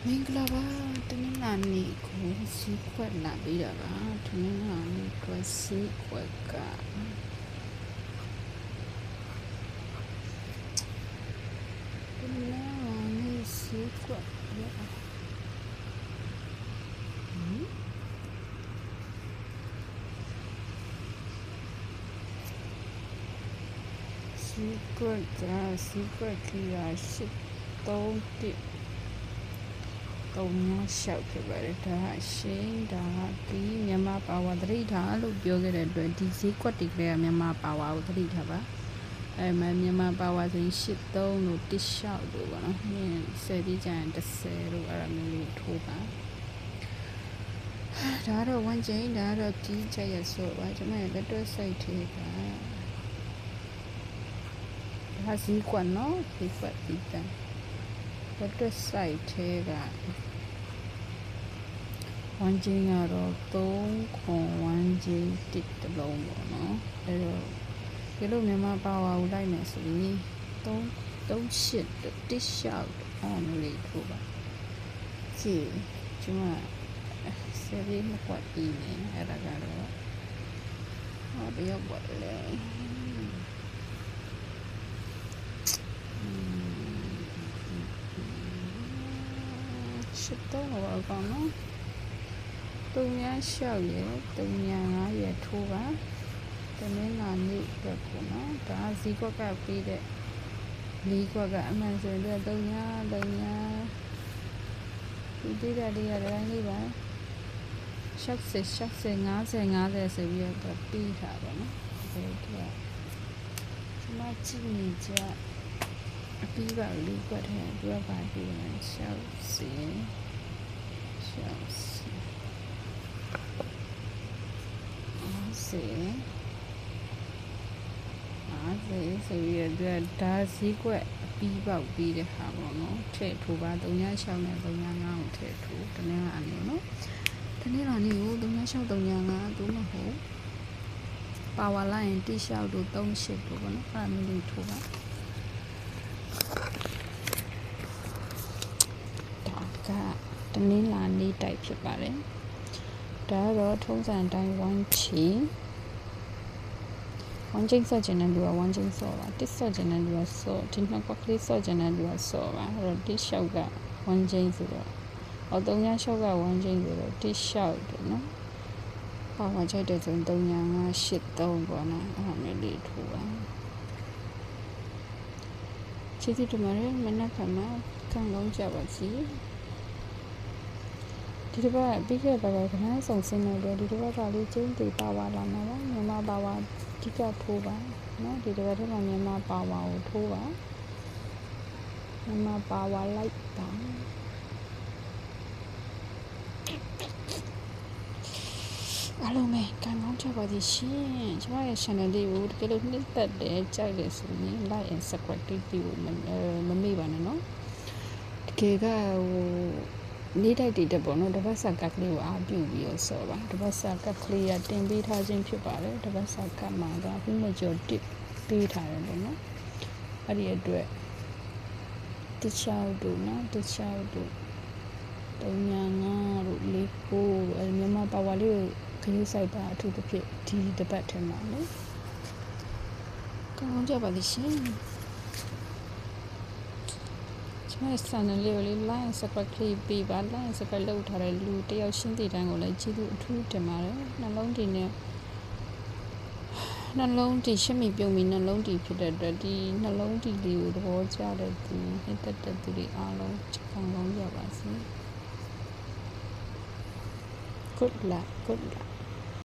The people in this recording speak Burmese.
မင်္ဂလာပါတနင်္လာနေ့ကိုစီးခွက်လာပြီးတာပါတနင်္လာနေ့ကိုစီးခွက်ကတနင်္လာနေ့စီးခွက်ရစီးခွက်ကစီးခွက်ကရရှိ3တိတုံညာလျှောက်ဖြစ်ပါတယ်ဒါရှင်းဒါဒီမြန်မာပါဝါသတိထားလို့ပြောခဲ့တဲ့အတွက်ဒီဈေးကွက်တွေကမြန်မာပါဝါကိုသတိထားပါမှာမြန်မာပါဝါဆိုရင်83လို့တစ်လျှောက်လို့ပေါ့နော်10ပြီးကျရင်10လို့အဲ့ဒါမျိုးလေးထိုးပါဒါတော့ဝန်ကျင်းဒါတော့ကြီးကြရဆိုပါကျွန်မလက်တွဲစိုက်သေးပါဒါဈေးကွက်နော်ဈေးကွက်ဒီတန်းလက်တွဲစိုက်သေးကဝန်ကျင်းကတော့3ခွန်ဝန်ကျင်းတစ်တလုံးပေါ့နော်အဲ့တော့ဒီလိုမြန်မာပါဝါကိုလိုက်မယ်ဆိုရင်38တစ်လျှောက်အဲ့လိုလေးထိုးပါကြည့်ကျွန်မ10ပြီးမကွက်ပြီးနေအဲ့ဒါကတော့ဟောဘယ်ရောက်ပါလဲရှစ်တော့ဘာကောင်းနော်3ည6ရ3ည5ရထိုးပါတနင်္လာနေ့အတွက်ပေါ့နော်ဒါဈေးကွက်ကပြီးတဲ့လေးကွက်ကအမှန်ဆိုရင်3ညဒီတိရလေးရတိုင်းလေးပါ60 50 50ဆိုပြီးတော့ပြီးတာပေါ့နော်ဒီကကျွန်မကြည့်နေကြအပြီးပါလေးကွက်ထဲသူကပါပြီးနေ60ဆိုပြီးတော့ဒါဈေးကွက်အပြီးပေါက်ပြီးတဲ့ဟာပေါ့နော်ထည့်ထိုးပါ3ည6နဲ့3ည5ကိုထည့်ထိုးတနင်္လာနေ့နော်တနင်္လာနေ့ကို3ည6 3ည5တို့မဟုတ်ပါဝါလိုက်ရင်တိလျှောက်တို့38တို့ပေါ့နော်အဲ့ဒါမျိုးလေးထိုးပါဒါကတနင်္လာနေ့တိုက်ဖြစ်ပါတယ်ဒါကတော့ထုံးစံတိုင်း1ချီ1ချင်းဆော့ကျင်တဲ့လူက1ချင်းဆော့ပါတစ်ဆော့ကျင်တဲ့လူကဆော့ဒီနှစ်ကွက်ကလေးဆော့ကျင်တဲ့လူကဆော့ပါအဲ့တော့တစ်လျှောက်က1ချင်းဆိုတော့3ည6က1ချင်းဆိုတော့တစ်လျှောက်တယ်နော်ပါဝါချိုက်တဲ့ဆို3ည5 8 3ပေါ့နော်အဲ့ဒါမျိုးလေးထိုးပါချစ်တူမရမနက်ကမှခံကောင်းကြပါစီဒီတစ်ပတ်ပြီးခဲ့တဲ့ဘက်ကခဏဆောင်စင်းနေတယ်ဒီတစ်ပတ်ကလေးကျင်းတီပါဝါလာမှာပါမြန်မာပါဝါဒီကထိုးပါနော်ဒီတစ်ပတ်ထဲမှာမြန်မာပါဝါကိုထိုးပါမြန်မာပါဝါလိုက်ပါအားလုံးပဲကံကောင်းကြပါသည်ရှင်ကျွန်မရဲ့ channel လေးကိုတကယ်လို့နှစ်သက်တယ်ကြိုက်တယ်ဆိုရင် like and subscribe လေးကိုမမေ့ပါနဲ့နော်တကယ်ကဟိုနေ့တိုက်တည်တဲ့ပေါ့နော်တပတ်စာကတ်ကလေးကိုအားပြုပြီးတော့ဆော်ပါတပတ်စာကတ်ကလေးကတင်ပေးထားခြင်းဖြစ်ပါတယ်တပတ်စာကတ်မှာကပြီးမကျော်တစ်ပေးထားတယ်ပေါ့နော်အဲ့ဒီအတွက်တခြားတို့နော်တခြားတို့3ည5တို့4တို့အဲ့မြန်မာပါဝါလေးကိုခရီးဆိုင်ပါအထူးသဖြင့်ဒီတပတ်ထဲမှာလေကောင်းကြပါလိမ့်ရှင်ကျွန်မစံနယ်လေးကို like and subscribe ပေးပါ like and subscribe လုပ်ထားတဲ့လူတယောက်ရှင်းတဲ့တန်းကိုလည်းကျေးဇူးအထူးတင်ပါတယ်နှလုံးတည်နဲ့နှလုံးတည်ရှင်းမိပြုံးပြီးနှလုံးတည်ဖြစ်တဲ့အတွက်ဒီနှလုံးတည်လေးကိုသဘောကျတဲ့သူနှစ်သက်တဲ့သူတွေအားလုံးကောင်းကောင်းကြပါစေ good luck